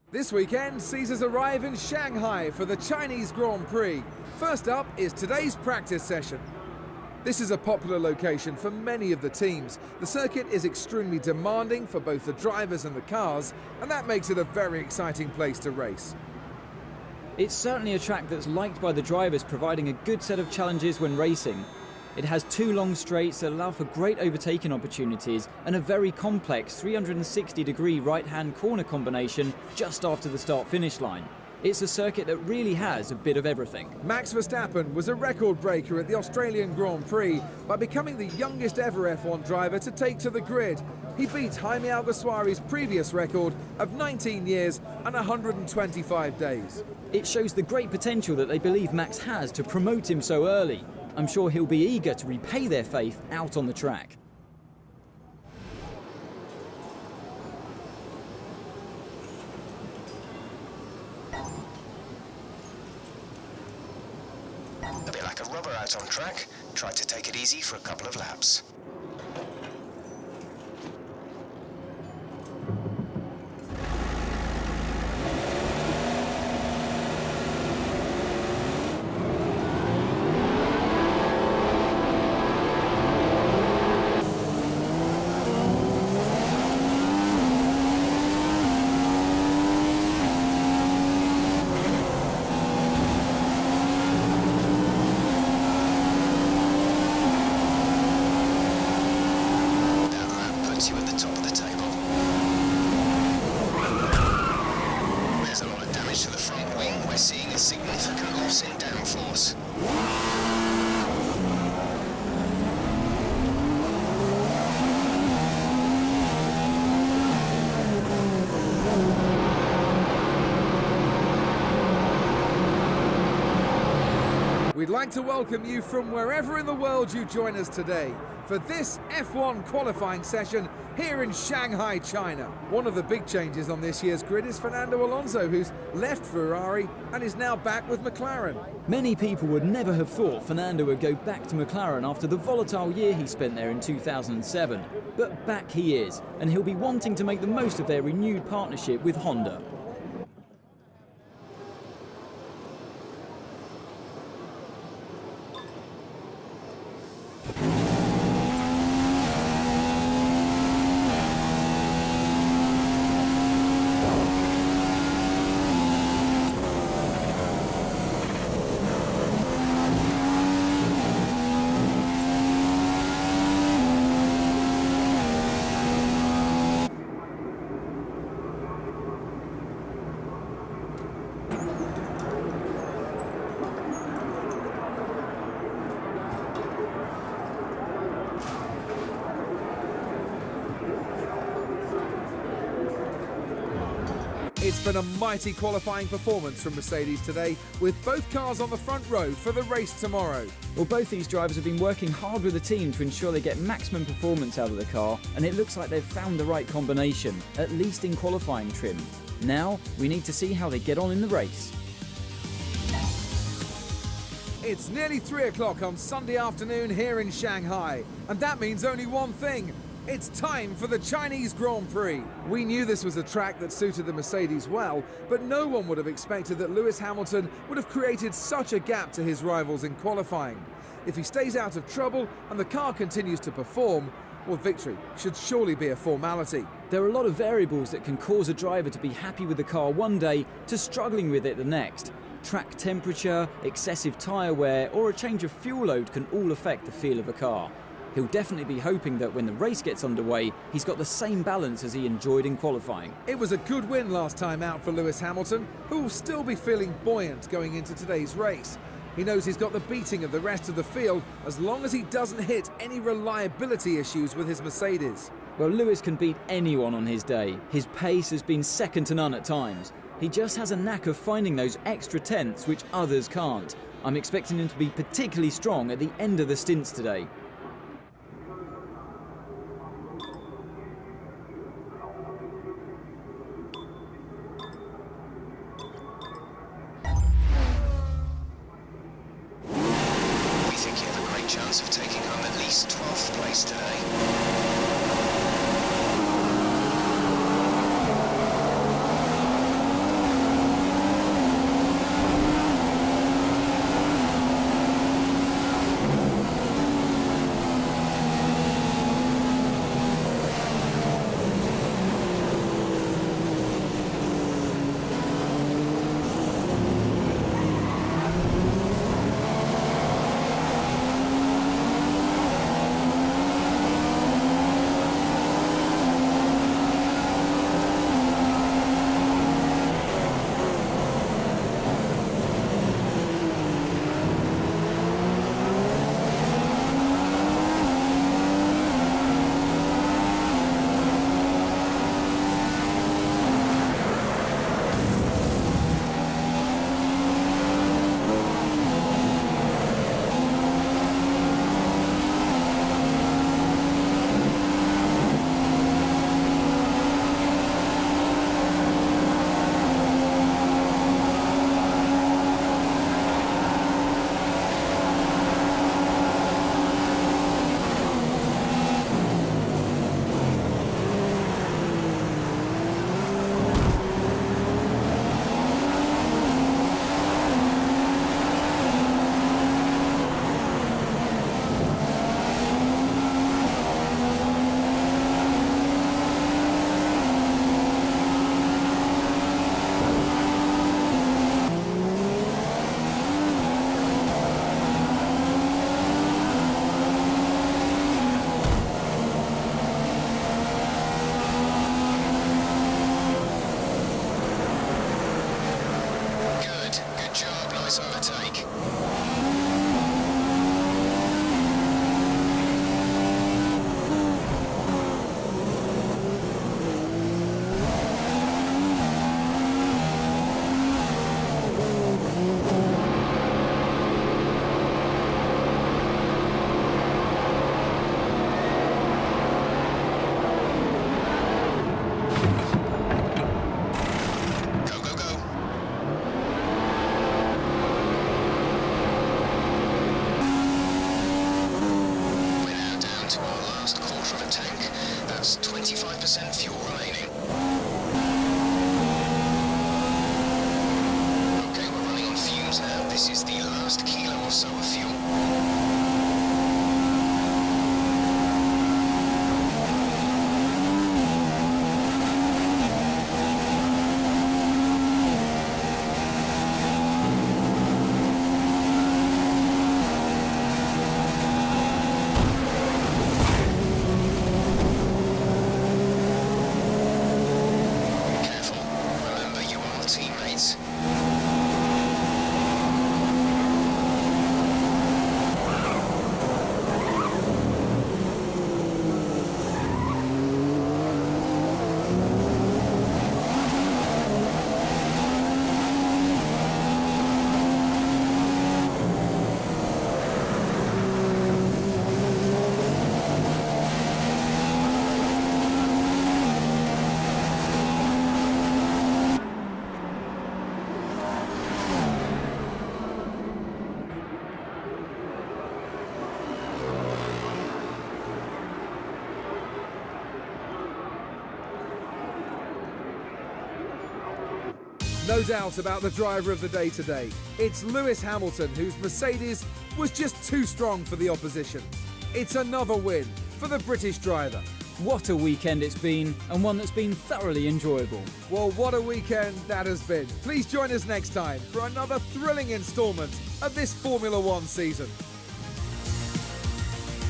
This weekend sees us arrive in Shanghai for the Chinese Grand Prix. First up is today's practice session. This is a popular location for many of the teams. The circuit is extremely demanding for both the drivers and the cars, and that makes it a very exciting place to race. It's certainly a track that's liked by the drivers, providing a good set of challenges when racing. It has two long straights that allow for great overtaking opportunities and a very complex 360-degree right-hand corner combination just after the start-finish line. It's a circuit that really has a bit of everything. Max Verstappen was a record breaker at the Australian Grand Prix by becoming the youngest ever F1 driver to take to the grid. He beat Jaime Alguersuari's previous record of 19 years and 125 days. It shows the great potential that they believe Max has to promote him so early. I'm sure he'll be eager to repay their faith out on the track. A bit like a rubber out on track. Try to take it easy for a couple of laps. You at the top of the table. There's a lot of damage to the front wing. We're seeing a significant loss in downforce. We'd like to welcome you from wherever in the world you join us today for this F1 qualifying session here in Shanghai, China. One of the big changes on this year's grid is Fernando Alonso, who's left Ferrari and is now back with McLaren. Many people would never have thought Fernando would go back to McLaren after the volatile year he spent there in 2007. But back he is, and he'll be wanting to make the most of their renewed partnership with Honda. It's been a mighty qualifying performance from Mercedes today, with both cars on the front row for the race tomorrow. Well, both these drivers have been working hard with the team to ensure they get maximum performance out of the car, and it looks like they've found the right combination, at least in qualifying trim. Now, we need to see how they get on in the race. It's nearly 3 o'clock on Sunday afternoon here in Shanghai, and that means only one thing. It's time for the Chinese Grand Prix. We knew this was a track that suited the Mercedes well, but no one would have expected that Lewis Hamilton would have created such a gap to his rivals in qualifying. If he stays out of trouble and the car continues to perform, well, victory should surely be a formality. There are a lot of variables that can cause a driver to be happy with the car one day to struggling with it the next. Track temperature, excessive tyre wear, or a change of fuel load can all affect the feel of a car. He'll definitely be hoping that when the race gets underway, he's got the same balance as he enjoyed in qualifying. It was a good win last time out for Lewis Hamilton, who will still be feeling buoyant going into today's race. He knows he's got the beating of the rest of the field as long as he doesn't hit any reliability issues with his Mercedes. Well, Lewis can beat anyone on his day. His pace has been second to none at times. He just has a knack of finding those extra tenths which others can't. I'm expecting him to be particularly strong at the end of the stints today. chance of taking home at least 12th place today. close overtake. To our last quarter of a tank, that's 25% fuel remaining. Okay, we're running on fumes now. This is the last kilo or so of fuel. Teammates. No doubt about the driver of the day today. It's Lewis Hamilton, whose Mercedes was just too strong for the opposition. It's another win for the British driver. What a weekend it's been, and one that's been thoroughly enjoyable. Well, what a weekend that has been. Please join us next time for another thrilling instalment of this Formula One season.